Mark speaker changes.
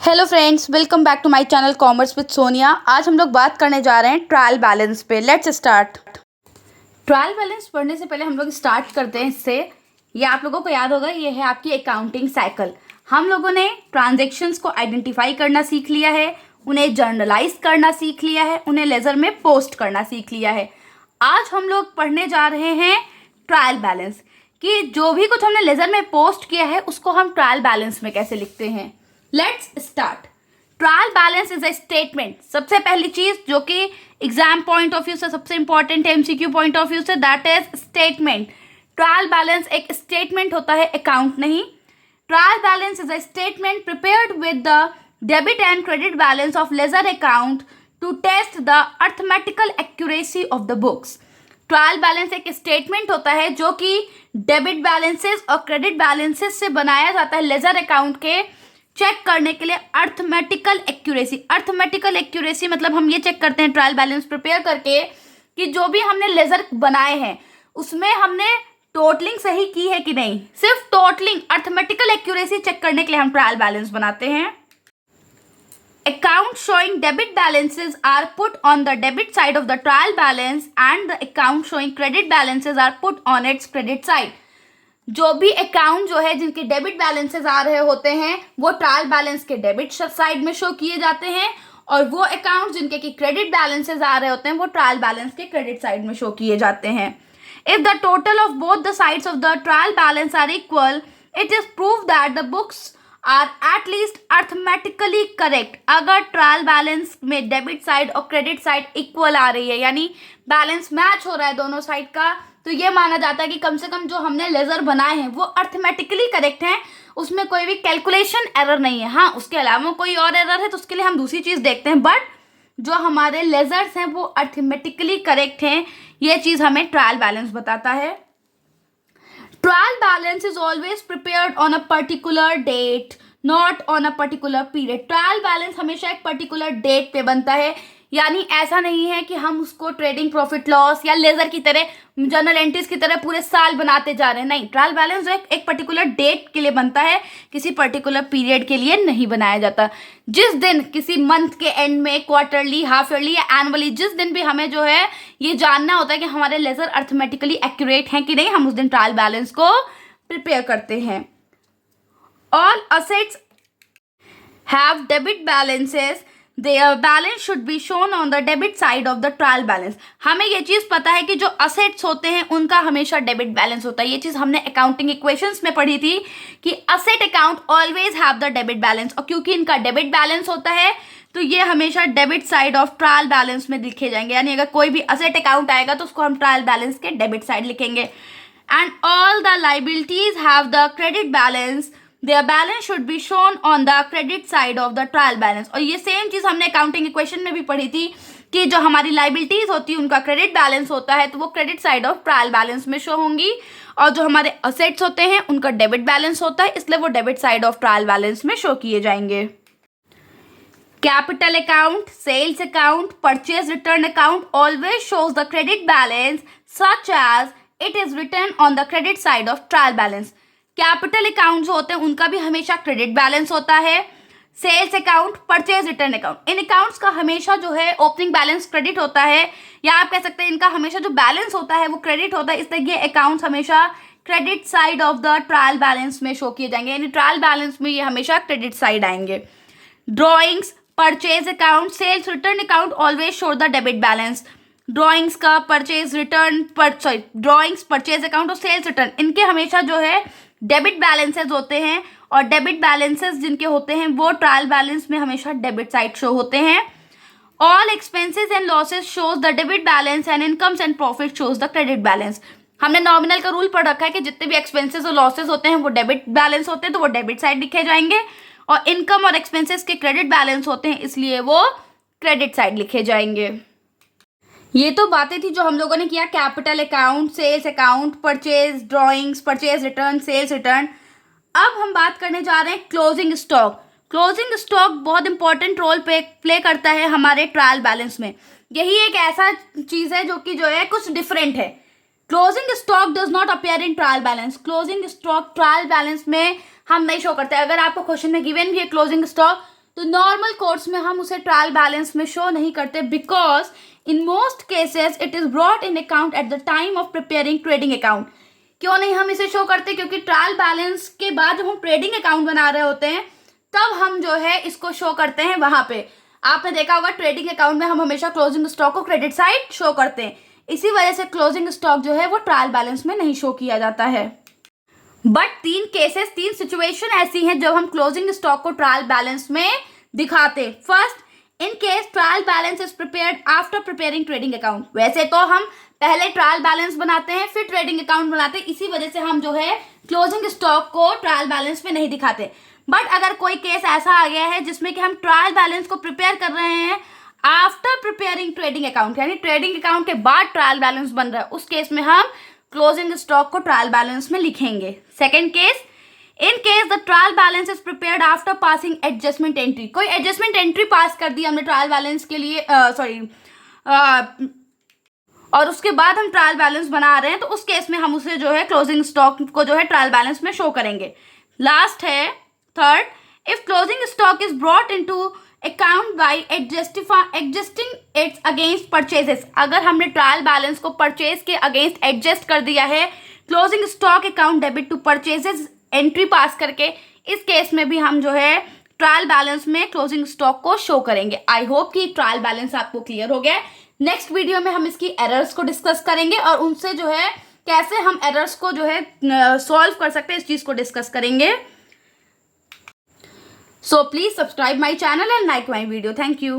Speaker 1: Hello friends, welcome back to my channel commerce with Sonia. आज हम लोग बात करने जा रहे हैं ट्रायल बैलेंस पे। Let's start. ट्रायल बैलेंस पढ़ने से पहले हम लोग स्टार्ट करते हैं इससे। ये आप लोगों को याद होगा, ये है आपकी अकाउंटिंग साइकिल। हम लोगों ने ट्रांजैक्शंस को आइडेंटिफाई करना सीख लिया है, उन्हें जर्नलाइज करना सीख लिया है, उन्हें लेजर में पोस्ट करना सीख लिया है। आज हम लोग पढ़ने जा रहे हैं ट्रायल बैलेंस, कि जो भी कुछ हमने लेजर में पोस्ट किया है उसको हम ट्रायल बैलेंस में कैसे लिखते हैं। Let's start. Trial balance is a statement. सबसे पहली चीज जो कि एग्जाम पॉइंट ऑफ व्यू से सबसे इंपॉर्टेंट है, एमसीक्यू पॉइंट ऑफ व्यू से, that is statement. Trial balance एक स्टेटमेंट होता है, अकाउंट नहीं। Trial balance is a statement prepared with the debit and credit balance of ledger account to test the arithmetical accuracy of the books. Trial balance एक statement होता है जो कि debit balances और क्रेडिट बैलेंसेस से बनाया जाता है लेजर अकाउंट के चेक करने के लिए अर्थमेटिकल एक्यूरेसी। अर्थमेटिकल एक्यूरेसी मतलब हम ये चेक करते हैं ट्रायल बैलेंस प्रिपेयर करके कि जो भी हमने लेजर बनाए हैं उसमें हमने टोटलिंग सही की है कि नहीं। सिर्फ टोटलिंग, अर्थमेटिकल एक्यूरेसी चेक करने के लिए हम ट्रायल बैलेंस बनाते हैं। Accounts showing debit balances are put on the debit side of the trial balance and the account showing credit balances are put on its credit side. जो भी account जो है जिनके डेबिट बैलेंसेस आ रहे होते हैं वो ट्रायल बैलेंस के डेबिट साइड में शो किए जाते हैं, और वो अकाउंट जिनके की क्रेडिट बैलेंसेस आ रहे होते हैं वो ट्रायल बैलेंस के क्रेडिट साइड में शो किए जाते हैं। If the total of both the sides of the trial balance are equal, it is prove that the books are at least arithmetically correct. अगर ट्रायल बैलेंस में डेबिट साइड और credit side equal आ रही है, यानी बैलेंस मैच हो रहा है दोनों साइड का, तो ये माना जाता है कि कम से कम जो हमने लेजर बनाए हैं वो अर्थमेटिकली करेक्ट हैं, उसमें कोई भी कैलकुलेशन एरर नहीं है। हाँ, उसके अलावा कोई और एरर है तो उसके लिए हम दूसरी चीज देखते हैं, बट जो हमारे लेजर्स हैं वो अर्थमेटिकली करेक्ट हैं। ये चीज हमें ट्रायल बैलेंस बताता है। Trial balance is always prepared on a particular date, not on a particular period. Trial balance हमेशा एक पर्टिकुलर डेट पे बनता है, यानी ऐसा नहीं है कि हम उसको ट्रेडिंग प्रॉफिट लॉस या लेजर की तरह, जर्नल एंट्रीज की तरह पूरे साल बनाते जा रहे हैं। नहीं, ट्रायल बैलेंस जो एक पर्टिकुलर डेट के लिए बनता है, किसी पर्टिकुलर पीरियड के लिए नहीं बनाया जाता। जिस दिन किसी मंथ के एंड में, क्वार्टरली, हाफ ईयरली या एनुअली, जिस दिन भी हमें जो है ये जानना होता है कि हमारे लेजर अर्थमेटिकली एक्यूरेट हैं कि नहीं, हम उस दिन ट्रायल बैलेंस को प्रिपेयर करते हैं। All assets have debit balances, their balance should be shown on the debit side of the trial balance। हमें ये चीज पता है कि जो असेट्स होते हैं उनका हमेशा डेबिट बैलेंस होता है। ये चीज हमने अकाउंटिंग इक्वेशंस में पढ़ी थी कि asset account always have the debit balance, और क्योंकि इनका डेबिट बैलेंस होता है तो ये हमेशा debit side of trial balance में लिखे जाएंगे। यानी अगर कोई भी असेट अकाउंट आएगा तो उसको हम ट्रायल बैलेंस के डेबिट साइड लिखेंगे। And all the liabilities have the credit balance, their balance should be shown on the credit side of the trial balance। और ये सेम चीज हमने अकाउंटिंग इक्वेशन में भी पढ़ी थी कि जो हमारी लाइबिलिटीज होती है उनका क्रेडिट बैलेंस होता है तो वो credit side of trial balance में शो होंगी, और जो हमारे असेट्स होते हैं उनका डेबिट बैलेंस होता है, इसलिए वो debit side of trial balance में शो किए जाएंगे। Capital account, sales account, purchase return account always shows the credit balance such as it is written on the credit side of trial balance. Capital account जो होते हैं उनका भी हमेशा credit balance होता है। Sales account, purchase return account, इन accounts का हमेशा जो है ओपनिंग बैलेंस क्रेडिट होता है, या आप कह सकते हैं इनका हमेशा जो बैलेंस होता है वो क्रेडिट होता है, इसलिए ये अकाउंट्स हमेशा credit side of the trial balance में शो किए जाएंगे, यानी ट्रायल बैलेंस में ये हमेशा क्रेडिट साइड आएंगे। Drawings, purchase account, sales return account always show the debit balance. Drawings का purchase return drawings, purchase account और सेल्स रिटर्न, इनके हमेशा जो है डेबिट बैलेंसेस होते हैं, और डेबिट बैलेंसेस जिनके होते हैं वो ट्रायल बैलेंस में हमेशा डेबिट साइड शो होते हैं। All expenses and losses shows the debit balance and incomes and profit shows the credit balance. हमने नॉमिनल का रूल पढ़ रखा है कि जितने भी एक्सपेंसेस और लॉसेस होते हैं वो डेबिट बैलेंस होते हैं तो वो डेबिट साइड लिखे जाएंगे, और इनकम और एक्सपेंसेस के क्रेडिट बैलेंस होते हैं इसलिए वो क्रेडिट साइड लिखे जाएंगे। ये तो बातें थी जो हम लोगों ने किया capital account, sales account, purchase, drawings, purchase return, sales return. अब हम बात करने जा रहे हैं क्लोजिंग स्टॉक। क्लोजिंग स्टॉक बहुत इंपॉर्टेंट रोल प्ले करता है हमारे ट्रायल बैलेंस में। यही एक ऐसा चीज है जो कि जो है कुछ डिफरेंट है। Closing stock does not appear in trial balance. Closing stock trial balance में हम नहीं शो करते। अगर आपको क्वेश्चन में गिवन भी है क्लोजिंग स्टॉक, तो नॉर्मल कोर्स में हम उसे ट्रायल बैलेंस में शो नहीं करते, because in most cases it is brought in account at the time of preparing trading account. क्यों नहीं हम इसे शो करते? क्योंकि ट्रायल बैलेंस के बाद जब हम ट्रेडिंग अकाउंट बना रहे होते हैं तब हम जो है इसको शो करते हैं वहां पे। आपने देखा होगा ट्रेडिंग अकाउंट में हम हमेशा क्लोजिंग स्टॉक को क्रेडिट साइड शो करते हैं, इसी वजह से क्लोजिंग स्टॉक जो है वो ट्रायल बैलेंस में नहीं शो किया जाता है। बट 3 सिचुएशन ऐसी हैं जब हम क्लोजिंग स्टॉक को ट्रायल बैलेंस में दिखाते। First, in case trial balance is prepared after preparing trading account. वैसे तो हम पहले ट्रायल बैलेंस बनाते हैं फिर ट्रेडिंग अकाउंट बनाते हैं, इसी वजह से हम जो है क्लोजिंग स्टॉक को ट्रायल बैलेंस में नहीं दिखाते। बट अगर कोई केस ऐसा आ गया है जिसमें कि हम ट्रायल बैलेंस को प्रिपेयर कर रहे हैं आफ्टर प्रिपेयरिंग ट्रेडिंग अकाउंट, यानी ट्रेडिंग अकाउंट के बाद ट्रायल बैलेंस बन रहा है, उस केस में हम क्लोजिंग स्टॉक को ट्रायल बैलेंस में लिखेंगे। Second case, in case the trial balance is prepared after passing adjustment entry. कोई एडजस्टमेंट एंट्री पास कर दी हमने ट्रायल बैलेंस के लिए, और उसके बाद हम ट्रायल बैलेंस बना रहे हैं, तो उस केस में हम उसे जो है क्लोजिंग स्टॉक को जो है ट्रायल बैलेंस में शो करेंगे। लास्ट है third, if closing stock is brought into account by adjusting its against purchases. अगर हमने ट्रायल बैलेंस को परचेज के अगेंस्ट एडजस्ट कर दिया है closing stock account debit to purchases entry pass करके, इस केस में भी हम जो है ट्रायल बैलेंस में क्लोजिंग स्टॉक को शो करेंगे। आई होप कि ट्रायल बैलेंस आपको क्लियर हो गया। नेक्स्ट वीडियो में हम इसकी एरर्स को डिस्कस करेंगे और उनसे जो है कैसे हम एरर्स को जो है सॉल्व कर सकते हैं, इस चीज को डिस्कस करेंगे। So please subscribe my channel and like my video. Thank you.